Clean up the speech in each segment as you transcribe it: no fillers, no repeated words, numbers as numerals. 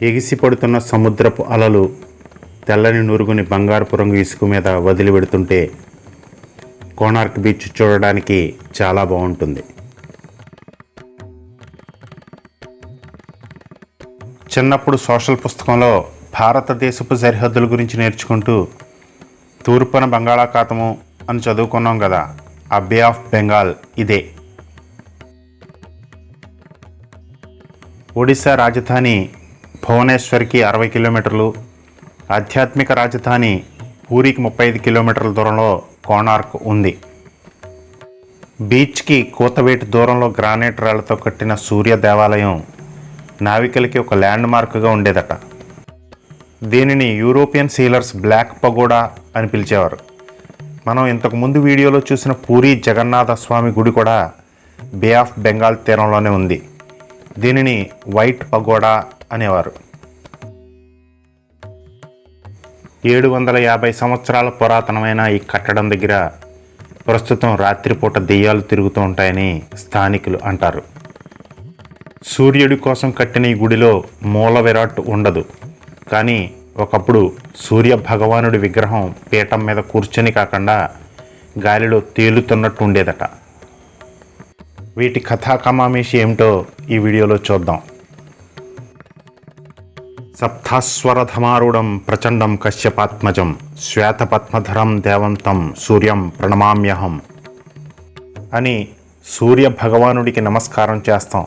ఎగిసిపడుతున్న సముద్రపు అలలు తెల్లని నురుగుని బంగారపు రంగు ఇసుక మీద వదిలిపెడుతుంటే కోణార్క్ బీచ్ చూడడానికి చాలా బాగుంటుంది. చిన్నప్పుడు సోషల్ పుస్తకంలో భారతదేశపు సరిహద్దుల గురించి నేర్చుకుంటూ తూర్పున బంగాళాఖాతము అని చదువుకున్నాం కదా, ఆ బే ఆఫ్ బెంగాల్ ఇదే. ఒడిశా రాజధాని భువనేశ్వర్కి 60 కిలోమీటర్లు, ఆధ్యాత్మిక రాజధాని పూరికి 35 కిలోమీటర్ల దూరంలో కోణార్క్ ఉంది. బీచ్కి కూతవేటి దూరంలో గ్రానైట్ రాళ్లతో కట్టిన సూర్య దేవాలయం నావికులకి ఒక ల్యాండ్ మార్క్గా ఉండేదట. దీనిని యూరోపియన్ సీలర్స్ బ్లాక్ పగోడా అని పిలిచేవారు. మనం ఇంతకుముందు వీడియోలో చూసిన పూరి జగన్నాథ స్వామి గుడి కూడా బే ఆఫ్ బెంగాల్ తీరంలోనే ఉంది. దీనిని వైట్ పగోడా అనేవారు. 750 సంవత్సరాల పురాతనమైన ఈ కట్టడం దగ్గర ప్రస్తుతం రాత్రిపూట దెయ్యాలు తిరుగుతూ ఉంటాయని స్థానికులు అంటారు. సూర్యుడి కోసం కట్టిన ఈ గుడిలో మూల విరాట్ ఉండదు, కానీ ఒకప్పుడు సూర్య భగవానుడి విగ్రహం పీఠం మీద కూర్చొని కాకుండా గాలిలో తేలుతున్నట్టు ఉండేదట. వీటి కథాకమామేషి ఏమిటో ఈ వీడియోలో చూద్దాం. సప్తాస్వరధమారూఢం ప్రచండం కశ్యపాత్మజం శ్వేతపద్మధరం దేవంతం సూర్యం ప్రణమామ్యహం అని సూర్య భగవానుడికి నమస్కారం చేస్తాం.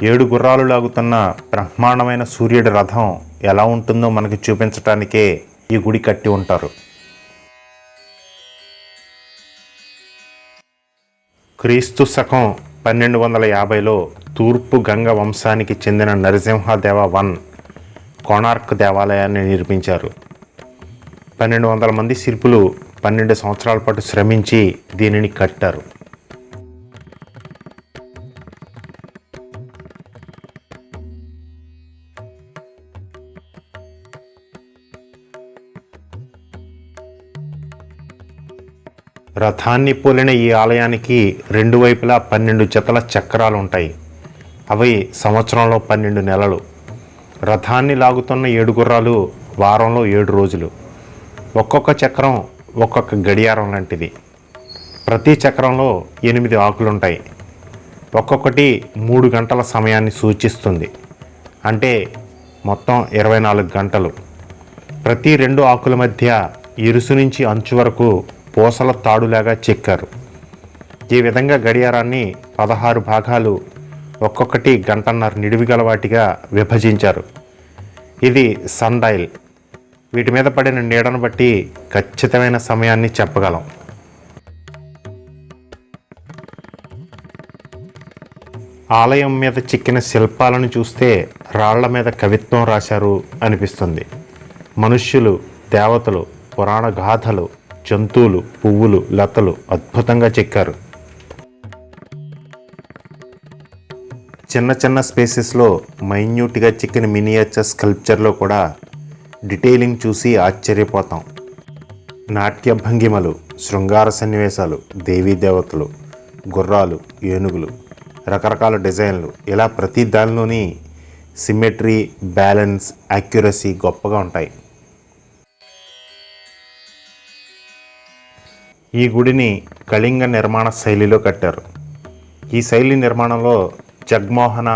7 గుర్రాలు లాగుతున్న బ్రహ్మాండమైన సూర్యుడి రథం ఎలా ఉంటుందో మనకి చూపించటానికే ఈ గుడి కట్టి ఉంటారు. క్రీస్తు శకం 1250లో తూర్పు గంగ వంశానికి చెందిన నరసింహదేవ వన్ కోణార్క్ దేవాలయాన్ని నిర్మించారు. 1200 మంది శిల్పులు 12 సంవత్సరాల పాటు శ్రమించి దీనిని కట్టారు. రథాన్ని పోలిన ఈ ఆలయానికి 2 వైపులా 12 జతల చక్రాలు ఉంటాయి. అవి సంవత్సరంలో 12 నెలలు. రథాన్ని లాగుతున్న 7 గుర్రాలు వారంలో 7 రోజులు. ఒక్కొక్క చక్రం ఒక్కొక్క గడియారం లాంటిది. ప్రతి చక్రంలో 8 ఆకులుంటాయి. ఒక్కొక్కటి 3 గంటల సమయాన్ని సూచిస్తుంది. అంటే మొత్తం 24 గంటలు. ప్రతి 2 ఆకుల మధ్య ఇరుసు నుంచి అంచు వరకు పూసల తాడులాగా చెక్కారు. ఈ విధంగా గడియారాన్ని 16 భాగాలు ఒక్కొక్కటి గంటన్నర నిడివిగల వాటిగా విభజించారు. ఇది సన్ డయల్. వీటి మీద పడిన నీడను బట్టి ఖచ్చితమైన సమయాన్ని చెప్పగలం. ఆలయం మీద చెక్కిన శిల్పాలను చూస్తే రాళ్ల మీద కవిత్వం రాశారు అనిపిస్తుంది. మనుష్యులు, దేవతలు, పురాణ గాథలు, జంతువులు, పువ్వులు, లతలు అద్భుతంగా చెక్కారు. చిన్న చిన్న స్పేసెస్లో మైన్యూట్గా చెక్కిన మినియేచర్ స్కల్ప్చర్లో కూడా డీటెయిలింగ్ చూసి ఆశ్చర్యపోతాం. నాట్య భంగిమలు, శృంగార సన్నివేశాలు, దేవీ దేవతలు, గుర్రాలు, ఏనుగులు, రకరకాల డిజైన్లు, ఇలా ప్రతి దానిలోని సిమెట్రీ, బ్యాలెన్స్, యాక్యురసీ గొప్పగా ఉంటాయి. ఈ గుడిని కళింగ నిర్మాణ శైలిలో కట్టారు. ఈ శైలి నిర్మాణంలో జగ్మోహన,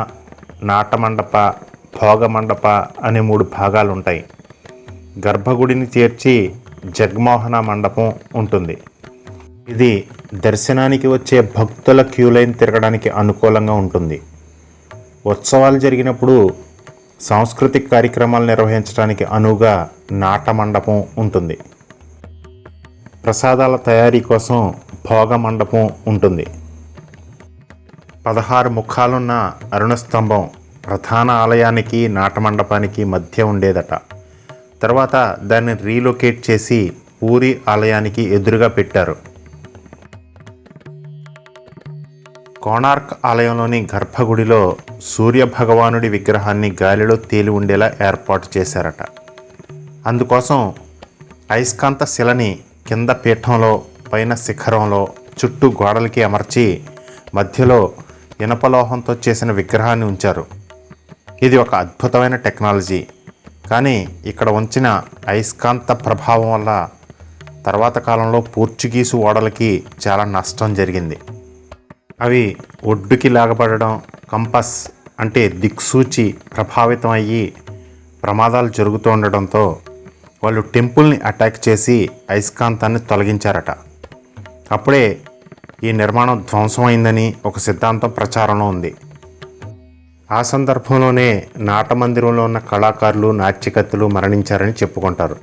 నాటమండప, భోగమండప అనే 3 భాగాలు ఉంటాయి. గర్భగుడిని చేర్చి జగ్మోహన మండపం ఉంటుంది. ఇది దర్శనానికి వచ్చే భక్తుల క్యూ లైన్ తిరగడానికి అనుకూలంగా ఉంటుంది. ఉత్సవాలు జరిగినప్పుడు సాంస్కృతిక కార్యక్రమాలు నిర్వహించడానికి అనువుగా నాటమండపం ఉంటుంది. ప్రసాదాల తయారీ కోసం భోగ మండపం ఉంటుంది. 16 ముఖాలున్న అరుణస్తంభం ప్రధాన ఆలయానికి నాటమండపానికి మధ్య ఉండేదట. తర్వాత దాన్ని రీలొకేట్ చేసి పూరి ఆలయానికి ఎదురుగా పెట్టారు. కోణార్క్ ఆలయంలోని గర్భగుడిలో సూర్య భగవానుడి విగ్రహాన్ని గాలిలో తేలి ఉండేలా ఏర్పాటు చేశారట. అందుకోసం అయస్కాంత శిలని కింద పీఠంలో, పైన శిఖరంలో, చుట్టూ గోడలకి అమర్చి మధ్యలో ఇనపలోహంతో చేసిన విగ్రహాన్ని ఉంచారు. ఇది ఒక అద్భుతమైన టెక్నాలజీ. కానీ ఇక్కడ ఉంచిన అయస్కాంత ప్రభావం వల్ల తర్వాత కాలంలో పోర్చుగీసు ఓడలకి చాలా నష్టం జరిగింది. అవి ఒడ్డుకి లాగబడడం, కంపస్ అంటే దిక్సూచి ప్రభావితం అయ్యి ప్రమాదాలు జరుగుతూ ఉండడంతో వాళ్ళు టెంపుల్ని అటాక్ చేసి అయస్కాంతాన్ని తొలగించారట. అప్పుడే ఈ నిర్మాణం ధ్వంసమైందని ఒక సిద్ధాంతం ప్రచారంలో ఉంది. ఆ సందర్భంలోనే నాటమందిరంలో ఉన్న కళాకారులు, నాట్యకత్తులు మరణించారని చెప్పుకుంటారు.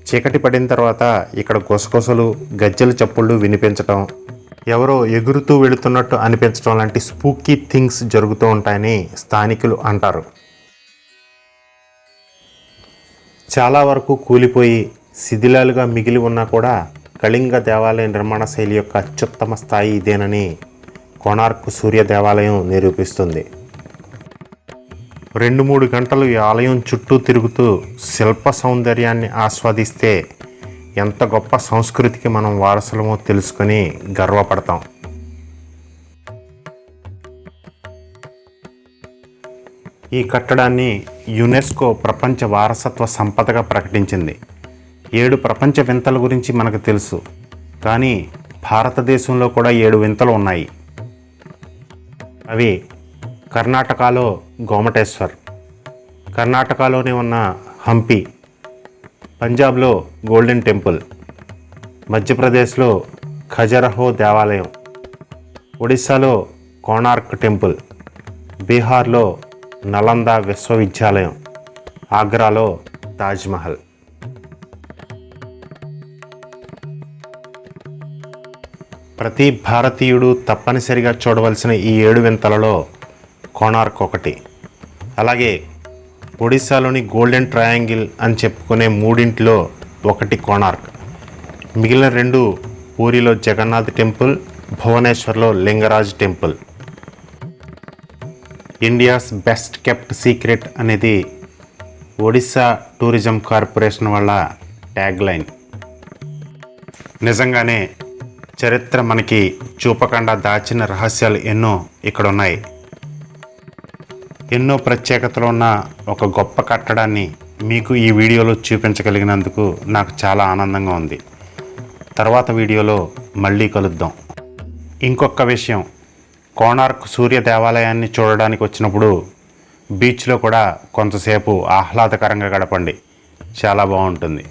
చీకటి పడిన తర్వాత ఇక్కడ గుసగుసలు, గజ్జెల చప్పుళ్ళు వినిపించటం, ఎవరో ఎగురుతూ వెళుతున్నట్టు అనిపించడం లాంటి స్పూకీ థింగ్స్ జరుగుతూ ఉంటాయని స్థానికులు అంటారు. చాలా వరకు కూలిపోయి శిథిలాలుగా మిగిలి ఉన్నా కూడా కళింగ దేవాలయ నిర్మాణ శైలి యొక్క అత్యుత్తమ స్థాయి ఇదేనని కోణార్క్ సూర్య దేవాలయం నిరూపిస్తుంది. 2-3 గంటలు ఈ ఆలయం చుట్టూ తిరుగుతూ శిల్ప సౌందర్యాన్ని ఆస్వాదిస్తే ఎంత గొప్ప సంస్కృతికి మనం వారసులమో తెలుసుకొని గర్వపడతాం. ఈ కట్టడాన్ని యునెస్కో ప్రపంచ వారసత్వ సంపదగా ప్రకటించింది. 7 ప్రపంచ వింతల గురించి మనకు తెలుసు, కానీ భారతదేశంలో కూడా 7 వింతలు ఉన్నాయి. అవి కర్ణాటకలో గోమటేశ్వర్, కర్ణాటకలోనే ఉన్న హంపి, పంజాబ్లో గోల్డెన్ టెంపుల్, మధ్యప్రదేశ్లో ఖజరహో దేవాలయం, ఒడిస్సాలో కోణార్క్ టెంపుల్, బీహార్లో నలంద విశ్వవిద్యాలయం, ఆగ్రాలో తాజ్మహల్. ప్రతి భారతీయుడు తప్పనిసరిగా చూడవలసిన ఈ 7 వింతలలో కోణార్క్ ఒకటి. అలాగే ఒడిశాలోని గోల్డెన్ ట్రయాంగిల్ అని చెప్పుకునే 3 ఒకటి కోణార్క్. మిగిలిన 2 పూరిలో జగన్నాథ్ టెంపుల్, భువనేశ్వర్లో Lingaraj temple. India's best kept secret అనేది ఒడిశా టూరిజం కార్పొరేషన్ వాళ్ళ ట్యాగ్ లైన్. నిజంగానే చరిత్ర మనకి చూపకుండా దాచిన రహస్యాలు ఎన్నో ఇక్కడ ఉన్నాయి. ఎన్నో ప్రత్యేకతలు ఉన్న ఒక గొప్ప కట్టడాన్ని మీకు ఈ వీడియోలో చూపించగలిగినందుకు నాకు చాలా ఆనందంగా ఉంది. తర్వాత వీడియోలో మళ్ళీ కలుద్దాం. ఇంకొక విషయం, కోణార్క్ సూర్య దేవాలయాన్ని చూడడానికి వచ్చినప్పుడు బీచ్లో కూడా కొంతసేపు ఆహ్లాదకరంగా గడపండి, చాలా బాగుంటుంది.